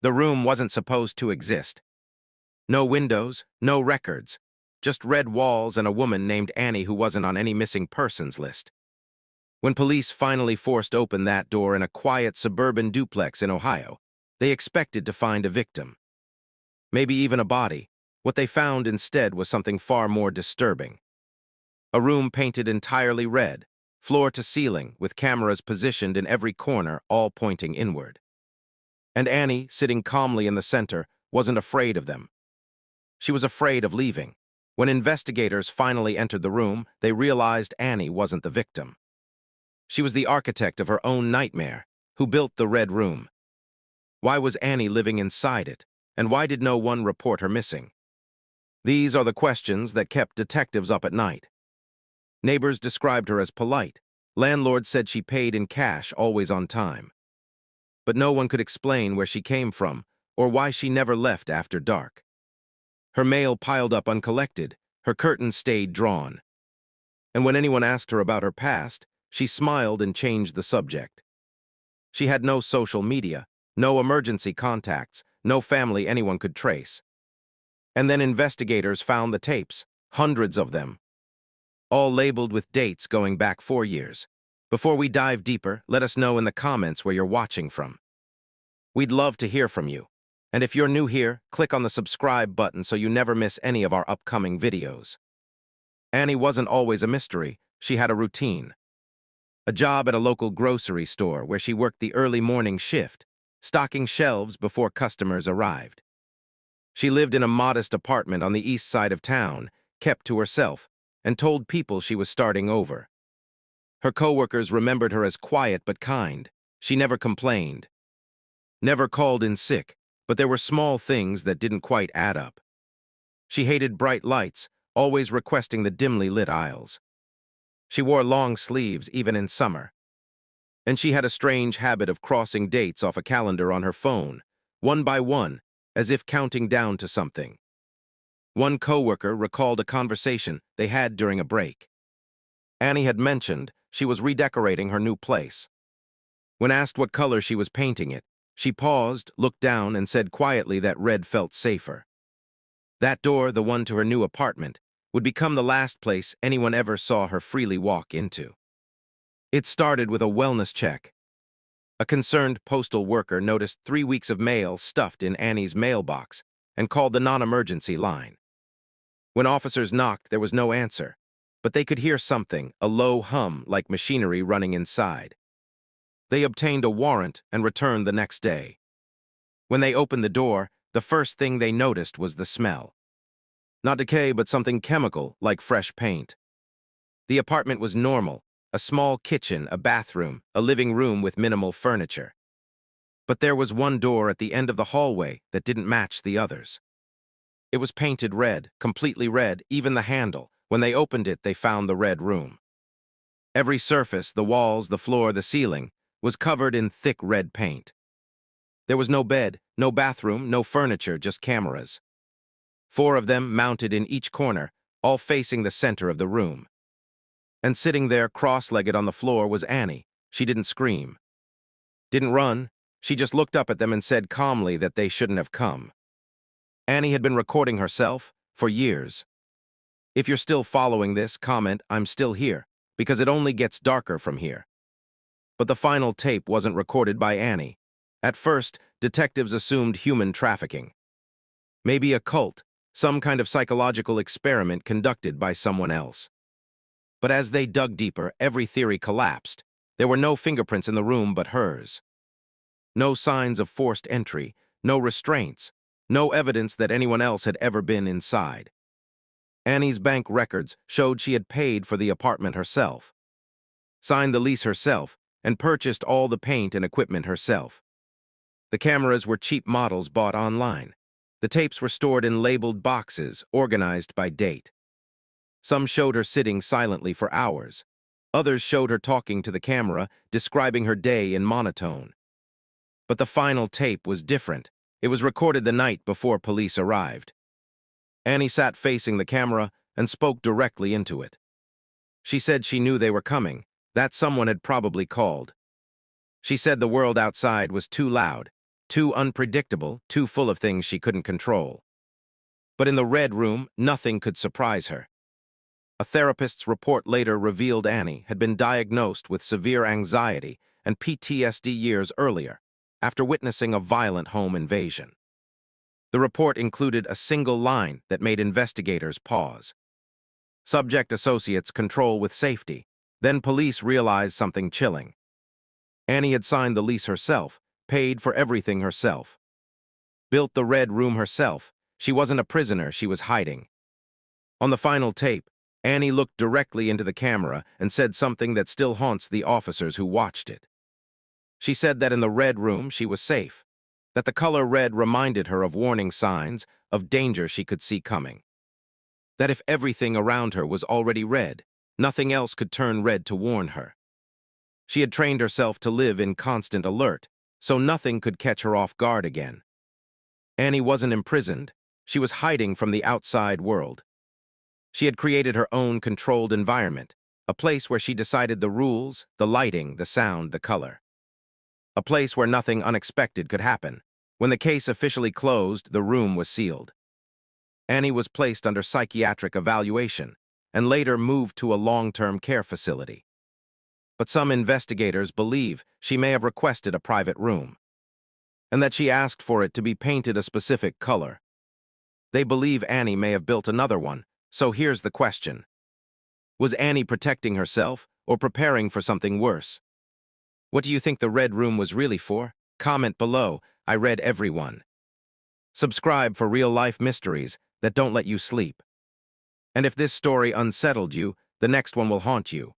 The room wasn't supposed to exist. No windows, no records, just red walls and a woman named Annie who wasn't on any missing persons list. When police finally forced open that door in a quiet suburban duplex in Ohio, they expected to find a victim. Maybe even a body. What they found instead was something far more disturbing. A room painted entirely red, floor to ceiling, with cameras positioned in every corner, all pointing inward. And Annie, sitting calmly in the center, wasn't afraid of them. She was afraid of leaving. When investigators finally entered the room, they realized Annie wasn't the victim. She was the architect of her own nightmare, who built the Red Room. Why was Annie living inside it, and why did no one report her missing? These are the questions that kept detectives up at night. Neighbors described her as polite. Landlords said she paid in cash, always on time. But no one could explain where she came from or why she never left after dark. Her mail piled up uncollected, her curtains stayed drawn. And when anyone asked her about her past, she smiled and changed the subject. She had no social media, no emergency contacts, no family anyone could trace. And then investigators found the tapes, hundreds of them, all labeled with dates going back 4 years. Before we dive deeper, let us know in the comments where you're watching from. We'd love to hear from you. And if you're new here, click on the subscribe button so you never miss any of our upcoming videos. Annie wasn't always a mystery. She had a routine. A job at a local grocery store where she worked the early morning shift, stocking shelves before customers arrived. She lived in a modest apartment on the east side of town, kept to herself, and told people she was starting over. Her coworkers remembered her as quiet but kind. She never complained, never called in sick, but there were small things that didn't quite add up. She hated bright lights, always requesting the dimly lit aisles. She wore long sleeves even in summer. And she had a strange habit of crossing dates off a calendar on her phone, one by one, as if counting down to something. One coworker recalled a conversation they had during a break. Annie had mentioned she was redecorating her new place. When asked what color she was painting it, she paused, looked down, and said quietly that red felt safer. That door, the one to her new apartment, would become the last place anyone ever saw her freely walk into. It started with a wellness check. A concerned postal worker noticed 3 weeks of mail stuffed in Annie's mailbox and called the non-emergency line. When officers knocked, there was no answer, but they could hear something, a low hum like machinery running inside. They obtained a warrant and returned the next day. When they opened the door, the first thing they noticed was the smell. Not decay, but something chemical, like fresh paint. The apartment was normal, a small kitchen, a bathroom, a living room with minimal furniture. But there was one door at the end of the hallway that didn't match the others. It was painted red, completely red, even the handle. When they opened it, they found the Red Room. Every surface, the walls, the floor, the ceiling, was covered in thick red paint. There was no bed, no bathroom, no furniture, just cameras. 4 of them mounted in each corner, all facing the center of the room. And sitting there cross-legged on the floor was Annie. She didn't scream, didn't run. She just looked up at them and said calmly that they shouldn't have come. Annie had been recording herself for years. If you're still following this, comment, "I'm still here," because it only gets darker from here. But the final tape wasn't recorded by Annie. At first, detectives assumed human trafficking. Maybe a cult, some kind of psychological experiment conducted by someone else. But as they dug deeper, every theory collapsed. There were no fingerprints in the room but hers. No signs of forced entry, no restraints, no evidence that anyone else had ever been inside. Annie's bank records showed she had paid for the apartment herself, signed the lease herself, and purchased all the paint and equipment herself. The cameras were cheap models bought online. The tapes were stored in labeled boxes, organized by date. Some showed her sitting silently for hours. Others showed her talking to the camera, describing her day in monotone. But the final tape was different. It was recorded the night before police arrived. Annie sat facing the camera and spoke directly into it. She said she knew they were coming, that someone had probably called. She said the world outside was too loud, too unpredictable, too full of things she couldn't control. But in the red room, nothing could surprise her. A therapist's report later revealed Annie had been diagnosed with severe anxiety and PTSD years earlier, after witnessing a violent home invasion. The report included a single line that made investigators pause. Subject associates control with safety. Then police realized something chilling. Annie had signed the lease herself, paid for everything herself. Built the red room herself. She wasn't a prisoner, she was hiding. On the final tape, Annie looked directly into the camera and said something that still haunts the officers who watched it. She said that in the red room she was safe, that the color red reminded her of warning signs, of danger she could see coming. That if everything around her was already red, nothing else could turn red to warn her. She had trained herself to live in constant alert, so nothing could catch her off guard again. Annie wasn't imprisoned, she was hiding from the outside world. She had created her own controlled environment, a place where she decided the rules, the lighting, the sound, the color. A place where nothing unexpected could happen. When the case officially closed, the room was sealed. Annie was placed under psychiatric evaluation and later moved to a long-term care facility. But some investigators believe she may have requested a private room, and that she asked for it to be painted a specific color. They believe Annie may have built another one, so here's the question. Was Annie protecting herself or preparing for something worse? What do you think the red room was really for? Comment below. I read every one. Subscribe for real-life mysteries that don't let you sleep. And if this story unsettled you, the next one will haunt you.